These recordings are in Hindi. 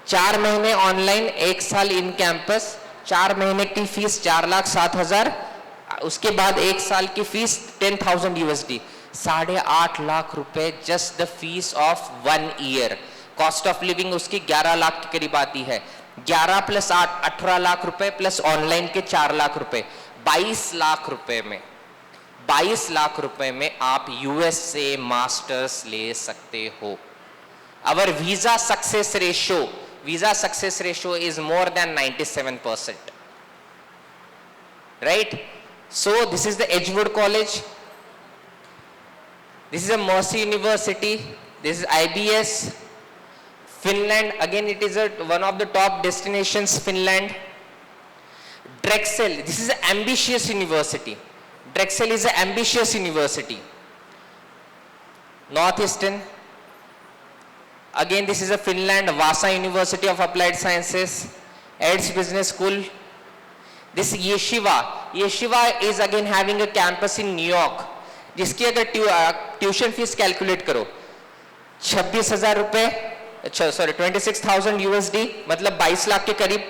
4 महीने ऑनलाइन, 1 साल इन कैंपस, 4 महीने की फीस 4,07,000, उसके बाद 1 साल की फीस 10,000 USD, 8.5 लाख रुपए just the fees of 1 year. Cost of living उसकी 11 लाख के करीब आती है। 11 + 8 18 लाख रुपए प्लस ऑनलाइन के 4 लाख रुपए, 22 लाख रुपए में 22 लाख रुपए में आप यूएस से मास्टर्स ले सकते हो। Our visa success ratio is more than 97%, right? So this is the Edgewood College, this is a Mercy University, this is IBS. Finland, again it is one of the top destinations, Finland. Drexel, this is an ambitious university. Drexel is an ambitious university. Northeastern, again this is a Finland, Vasa University of Applied Sciences, EDS Business School. This Yeshiva is again having a campus in New York, जिसकी अगर ट्यूशन फीस कैलकुलेट करो 26,000 रुपए, 26,000 USD, मतलब 22 लाख के करीब।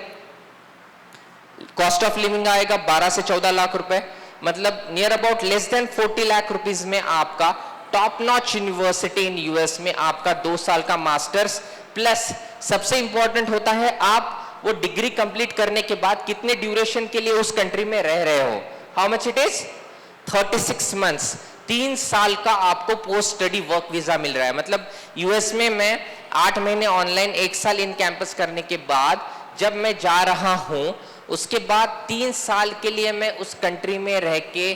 कॉस्ट ऑफ लिविंग आएगा 12 से 14 लाख रुपए, मतलब near about less than 40 lakh rupees में आपका top notch university in US में आपका 2 साल का मास्टर्स, प्लस सबसे इंपॉर्टेंट होता है आप वो डिग्री कंप्लीट करने के बाद कितने ड्यूरेशन के लिए उस कंट्री में रह रहे हो। How much it is? 36 months, 3 साल का आपको पोस्ट स्टडी वर्क वीजा मिल रहा है। मतलब यूएस में मैं 8 महीने ऑनलाइन, 1 साल इन कैंपस करने के बाद जब मैं जा रहा हूं, उसके बाद 3 साल के लिए मैं उस कंट्री में रह के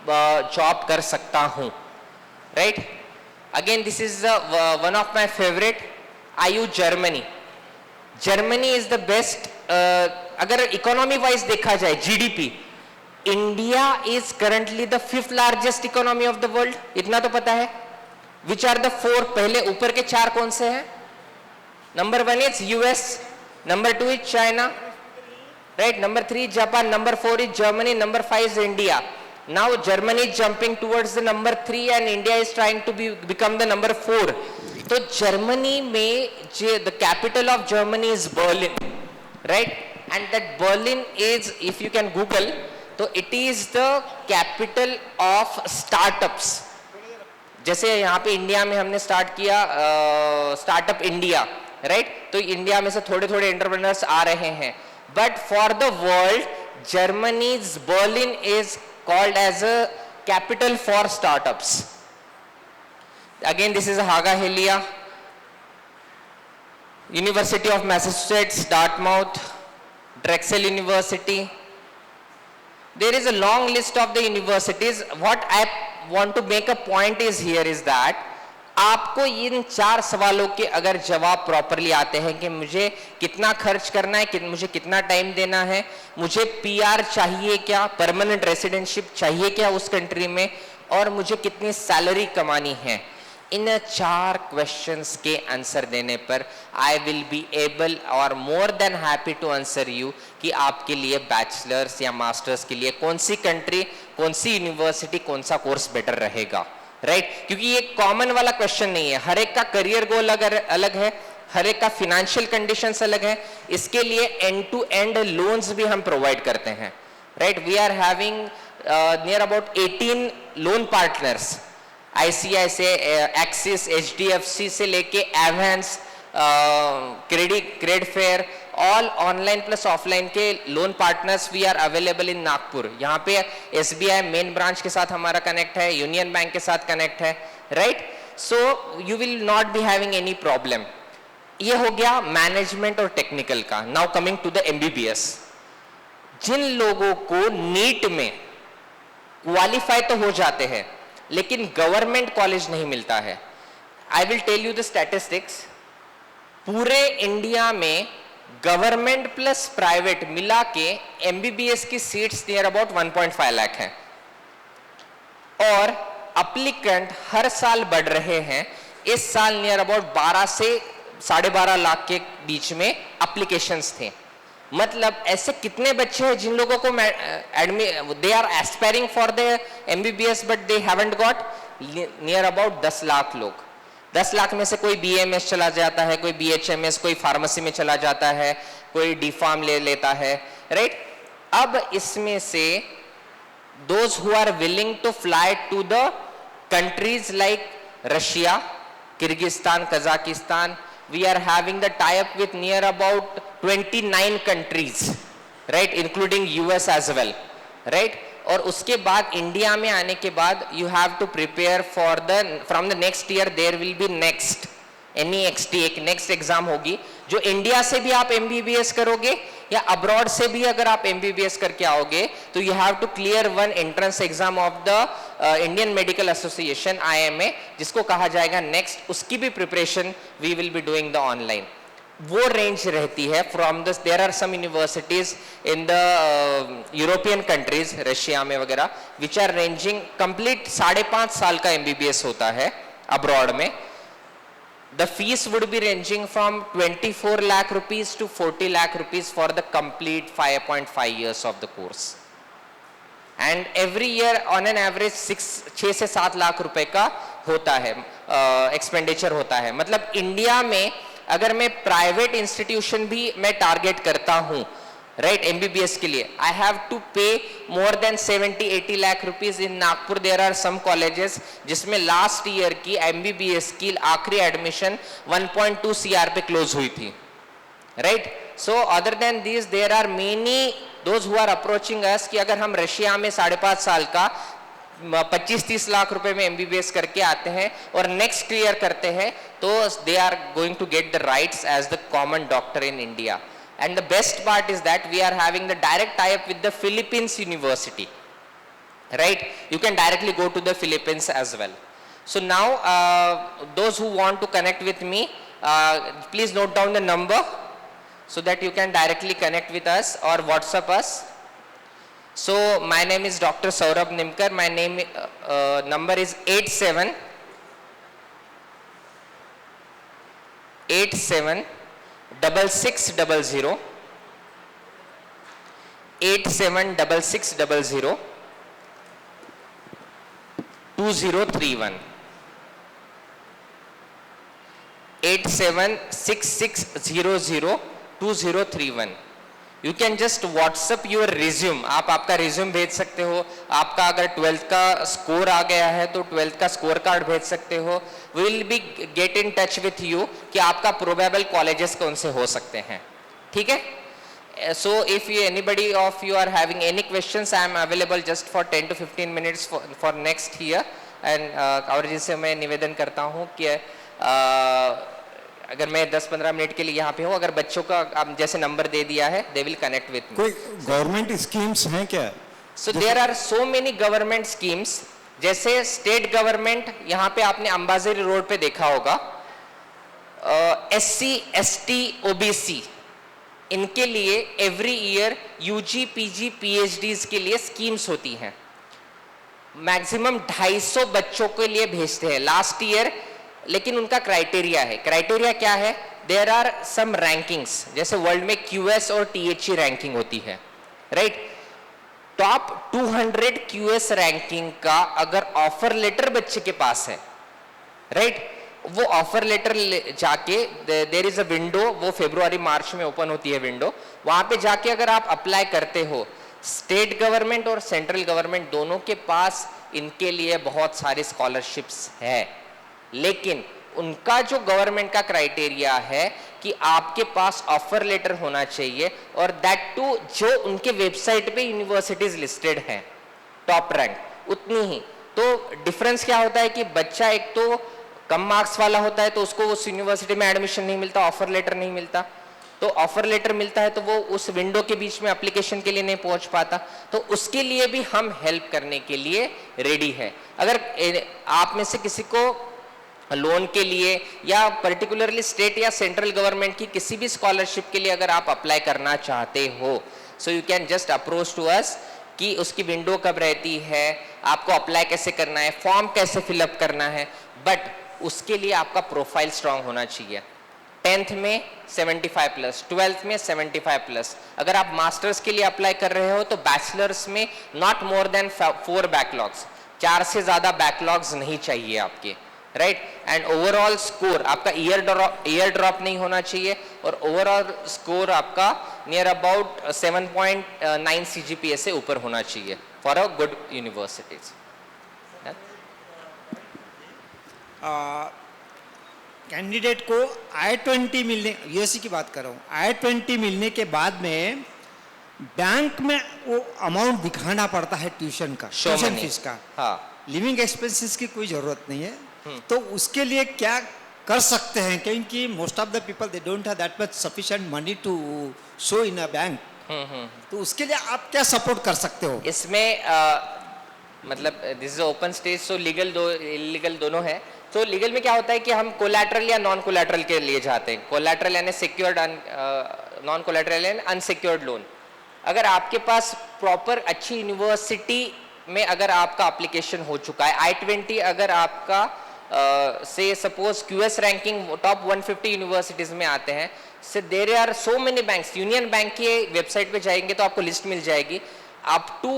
जॉब कर सकता हूं, right? Again this is one of my favourite, IU Germany. Germany is the best. अगर इकोनॉमी वाइज देखा जाए, GDP, India is currently the 5th largest economy of the world, इतना तो पता है। विच आर द 4, पहले ऊपर के 4 कौन से हैं? Number 1 is US, number 2 is China, right? Number 3 Japan, number 4 is Germany, number 5 is India. Now Germany is jumping towards the number 3 and India is trying to become the number 4. तो जर्मनी में the capital of Germany is Berlin, right? And that Berlin is, if you can Google, तो it is the capital of startups. जैसे यहाँ पे इंडिया में हमने स्टार्ट किया स्टार्टअप इंडिया, राइट? तो इंडिया में से थोड़े थोड़े एंटरप्रेन्योर्स आ रहे हैं, but for the world, Germany's Berlin is called as a capital for startups. Again, this is Haga Helia, University of Massachusetts, Dartmouth, Drexel University. There is a long list of the universities. What I want to make a point is here is that आपको इन 4 सवालों के अगर जवाब प्रॉपरली आते हैं कि मुझे कितना खर्च करना है, मुझे कितना टाइम देना है, मुझे PR चाहिए क्या, परमानेंट रेसिडेंटशिप चाहिए क्या उस कंट्री में, और मुझे कितनी सैलरी कमानी है, इन 4 क्वेश्चंस के आंसर देने पर आई विल बी एबल और more than happy to answer you कि आपके लिए बैचलर्स या मास्टर्स के लिए कौन सी कंट्री, कौन सी यूनिवर्सिटी, कौन सा कोर्स बेटर रहेगा, राइट? क्योंकि ये कॉमन वाला क्वेश्चन नहीं है, हर एक का करियर गोल अलग है, हर एक का फिनेंशियल कंडीशंस अलग है। इसके लिए एंड टू एंड लोन्स भी हम प्रोवाइड करते हैं, right? We are having near about 18 loan partners, ICICI, Axis, HDFC से लेके Avanse, Credfair, all online plus offline के loan partners we are available in Nagpur. यहाँ पे SBI मेन ब्रांच के साथ हमारा कनेक्ट है, यूनियन बैंक के साथ कनेक्ट है, right? So you will not be having any problem. ये हो गया मैनेजमेंट और टेक्निकल का। Now coming to the MBBS, जिन लोगों को नीट में क्वालिफाई तो हो जाते हैं लेकिन गवर्नमेंट कॉलेज नहीं मिलता है, I will tell you the statistics. पूरे इंडिया में गवर्नमेंट प्लस प्राइवेट मिला के MBBS की सीट्स नियर अबाउट 1.5 लाख हैं, और अप्लीकेंट हर साल बढ़ रहे हैं। इस साल नियर अबाउट 12 से 12.5 लाख के बीच में एप्लीकेशंस थे। मतलब ऐसे कितने बच्चे हैं जिन लोगों को they are aspiring for the MBBS but they haven't got, near about 10 lakh लोग। 10 लाख में से कोई BAMS चला जाता है, कोई BHMS, कोई फार्मेसी में चला जाता है, कोई D.Pharm ले लेता है, राइट। अब इसमें से those who are willing to fly to the countries like Russia, Kyrgyzstan, Kazakhstan, we are having the tie-up with near about 29 countries, right, including US as well, right। और उसके बाद इंडिया में आने के बाद you have to prepare for the from the next year there will be next NEXT एक नेक्स्ट एग्जाम होगी, जो इंडिया से भी आप MBBS करोगे या अब्रॉड से भी अगर आप MBBS करके आओगे तो you have to clear one entrance exam of the Indian medical association IMA, जिसको कहा जाएगा नेक्स्ट। उसकी भी preparation we will be doing the online. वो रेंज रहती है from the there are some universities in the European countries, Russia में वगैरह, विच आर रेंजिंग कंप्लीट 5.5 साल का MBBS होता है अब्रॉड में। The fees would be ranging from 24 lakh rupees to 40 lakh rupees for the complete 5.5 years of the course. And every year on an average 6 से 7 लाख रुपए का होता है एक्सपेंडिचर होता है। मतलब इंडिया में अगर मैं प्राइवेट इंस्टीट्यूशन भी मैं टारगेट करता हूँ, राइट, MBBS के लिए, आई have to pay more than 70-80 lakh rupees. In Nagpur there are some colleges जिसमें लास्ट ईयर की MBBS की आखिरी एडमिशन 1.2 CR पे क्लोज हुई थी, right. So other than this there are many those who are approaching us कि अगर हम रशिया में 5.5 साल का 25-30 लाख रुपए में MBBS करके आते हैं और नेक्स्ट क्लियर करते हैं तो they are going to get the rights as the common doctor in India. And the best part is that we are having the direct tie-up with the Philippines University, right? You can directly go to the Philippines as well. So now, those who want to connect with me, please note down the number so that you can directly connect with us or WhatsApp us. So my name is Dr. Saurabh Nimkar. My name number is 87 6600 876600 2031 876600 2031। You can just WhatsApp your resume. आप आपका रिज्यूम भेज सकते हो। आपका अगर 12th का स्कोर आ गया है तो 12th का स्कोर कार्ड भेज सकते हो। We will be get in touch with you कि आपका प्रोबेबल कॉलेजेस कौन से हो सकते हैं, ठीक है। So if anybody of you are having any questions, I am available just for 10 to 15 minutes for next here. And और जिससे मैं निवेदन करता हूँ कि अगर मैं 10-15 मिनट के लिए यहाँ पे हूँ, अगर बच्चों का आप जैसे नंबर दे दिया है, they will connect with me. कोई गवर्नमेंट स्कीम्स हैं क्या? So there are so many government schemes. जैसे स्टेट गवर्नमेंट, यहाँ पे आपने अंबाझरी रोड पे देखा होगा, SC, ST, OBC, इनके लिए every year UG, PG, PhDs के लिए स्कीम्स होती हैं। मैक्सिमम 250 बच्चों के लिए भेजते हैं लास्ट ईयर। लेकिन उनका क्राइटेरिया है। क्राइटेरिया क्या है? देयर आर सम रैंकिंग्स, जैसे वर्ल्ड में QS और THE रैंकिंग होती है, राइट। टॉप 200 QS रैंकिंग का अगर ऑफर लेटर बच्चे के पास है, राइट, वो ऑफर लेटर जाके देयर इज अ विंडो, वो फरवरी मार्च में ओपन होती है विंडो, वहां पे जाके अगर आप अप्लाई करते हो, स्टेट गवर्नमेंट और सेंट्रल गवर्नमेंट दोनों के पास इनके लिए बहुत सारी स्कॉलरशिप्स है। लेकिन उनका जो गवर्नमेंट का क्राइटेरिया है कि आपके पास ऑफर लेटर होना चाहिए, और दैट टू जो उनके वेबसाइट पे यूनिवर्सिटीज लिस्टेड हैं टॉप रैंक, उतनी ही। तो डिफरेंस क्या होता है कि बच्चा एक तो कम मार्क्स वाला होता है तो उसको उस यूनिवर्सिटी में एडमिशन नहीं मिलता, ऑफर लेटर नहीं मिलता। तो ऑफर लेटर मिलता है तो वो उस विंडो के बीच में एप्लीकेशन के लिए नहीं पहुंच पाता। तो उसके लिए भी हम हेल्प करने के लिए रेडी है। अगर आप में से किसी को लोन के लिए या पर्टिकुलरली स्टेट या सेंट्रल गवर्नमेंट की किसी भी स्कॉलरशिप के लिए अगर आप अप्लाई करना चाहते हो, so you can just approach to us कि उसकी विंडो कब रहती है, आपको अप्लाई कैसे करना है, फॉर्म कैसे फिलअप करना है। बट उसके लिए आपका प्रोफाइल स्ट्रांग होना चाहिए। 10th में 75+, 12th में 75+। अगर आप मास्टर्स के लिए अप्लाई कर रहे हो तो बैचलर्स में नॉट मोर देन 4 बैकलॉग्स, 4 से ज्यादा बैकलॉग्स नहीं चाहिए आपके, राइट, एंड ओवरऑल स्कोर आपका ईयर ड्रॉप नहीं होना चाहिए, और ओवरऑल स्कोर आपका नियर अबाउट 7.9 CGPA से ऊपर होना चाहिए for a good universities. Candidate को I-20 मिलने, यूएससी की बात कर रहा हूँ, I-20 मिलने के बाद में बैंक में वो अमाउंट दिखाना पड़ता है ट्यूशन का, Show ट्यूशन money। फीस का। हाँ, लिविंग एक्सपेंसेस की कोई जरूरत नहीं है, तो उसके लिए क्या कर सकते हैं, क्योंकि most of the people they don't have that much sufficient money to show in a bank, तो उसके लिए आप क्या सपोर्ट कर सकते हो? इसमें मतलब दिस इज ओपन स्टेज, तो लीगल इलीगल दोनों है। तो लीगल में क्या होता है कि हम कोलैटरल या नॉन कोलैटरल के लिए जाते हैं। कोलैटरल यानी सिक्योर्ड, नॉन कोलैटरल यानी अनसिक्योर्ड लोन। अगर आपके पास प्रॉपर अच्छी यूनिवर्सिटी में अगर आपका एप्लीकेशन हो चुका है, I-20 अगर आपका say suppose QS ranking top 150 universities में आते हैं, say there are so many banks. Union Bank की वेबसाइट पे जाएंगे तो आपको लिस्ट मिल जाएगी, अप टू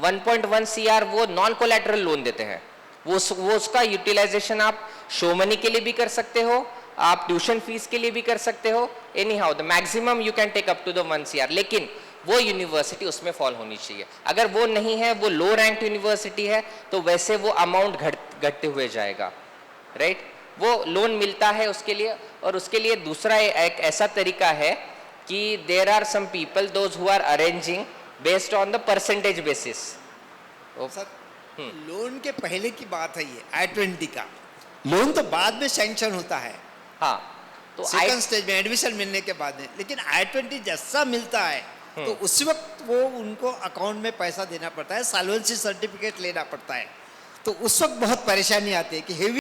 1.1 CR वो नॉन कोलैटरल लोन देते हैं। वो उसका यूटिलाइजेशन आप शो मनी के लिए भी कर सकते हो, आप ट्यूशन फीस के लिए भी कर सकते हो। Anyhow the maximum you can take up to the 1 CR, लेकिन वो यूनिवर्सिटी उसमें फॉल होनी चाहिए। अगर वो नहीं है, वो लो रैंक यूनिवर्सिटी है, तो वैसे वो अमाउंट घटते हुए जाएगा, राइट। वो लोन मिलता है उसके लिए, और उसके लिए दूसरा एक ऐसा तरीका है कि there are some people those who are arranging based on the percentage basis. Sir, loan के पहले की बात है ये I-20 का, लोन तो बाद में सैंक्शन होता है, हाँ, तो सेकंड स्टेज में एडमिशन मिलने के बाद में, लेकिन I-20 जैसा मिलता है तो उसी वक्त वो उनको अकाउंट में पैसा देना पड़ता है, सॉल्वेंसी सर्टिफिकेट लेना पड़ता है, तो उस वक्त बहुत परेशानी आती है कि हेवी